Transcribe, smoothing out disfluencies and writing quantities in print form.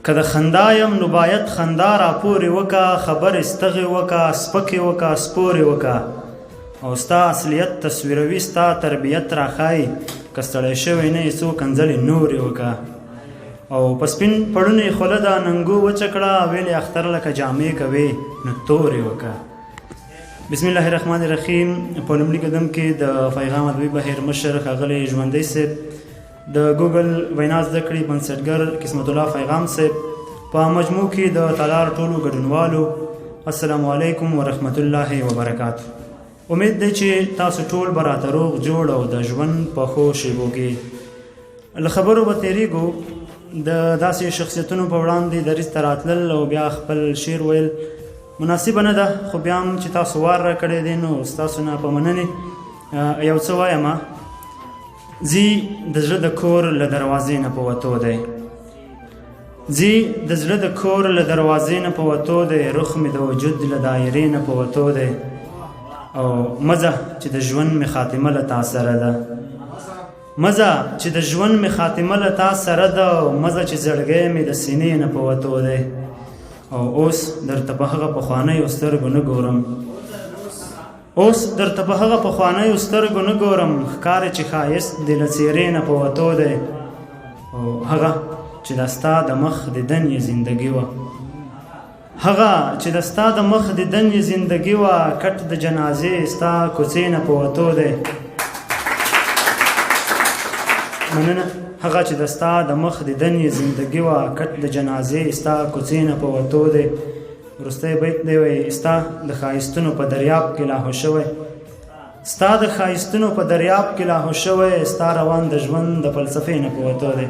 که د خندا یم نو باید خندا راپورې وکه، خبر استغې وکه، سپکې وکه، سپورې وکه، او ستا اصلیت تصویروي ستا تربیت راښایي، که ستړی شوی نه یې څو کنځلې نورې وکه، او په سپین پړونې خوله د ننګو وچه کړه، ویلې اختر لکه جامې کوې نو تورې وکه. بسم الله الرحمن الرحیم. په لومړي قدم کې د پیغام ادبي بهیر مشر ښاغلی ژوندی صاحب، د ګوګل وینا زده کړې بنسټګر قسمت الله پیغام صاحب، په مجموع کې د تالار ټولو ګډونوالو، السلام علیکم ورحمت الله وبرکاته. امید دی چې تاسو ټول به راته روغ جوړ او د ژوند په ښو شیبو کې له خبرو به تېرېږو. د داسې شخصیتونو په وړاندې دریځ ته راتلل او بیا خپل شعر ویل مناسبه نه ده، خو بیا هم چې تاسو وار را کړی دی نو ستاسو نه په مننې یو څه وایم. ځي د زړه د کور له دروازې نه په وتو دی، ځي د زړه د کور له دروازې نه په وتو دی، رخ مې د وجود له دایرې نه په وتو دی، او مزه چې د ژوند مې خاتمه له تا سره ده، مزه چې د ژوند مې خاتمه له تا سره ده، او مزه چې زړګی مې د سینې نه په وتو دی، او اوس درته په هغه پخوانیو سترګو نه ګورم، اوس درته په هغه پخوانیو سترګو نه ګورم، ښکاري چې ښایست دې له څېرې نه په وتو دی، او هغه چې د ستا د مخ دیدن یې زندګي وه، هغه چې د ستا د مخ دیدن یې زندګي وه، کټ د جنازې ستا کوڅې نه په وتو دی. مننه. هغه چې د ستا د مخ دیدن یې زندګي وه، کټ د جنازې ستا کوڅې نه په وتو دی. وروستی بیت دی وایي ستا د ښایستونو په دریاب کې لاهو شوی، ستا د ښایستونو په دریاب کې لاهو شوی، ستا روان د ژوند د فلسفې نه په وتو دی.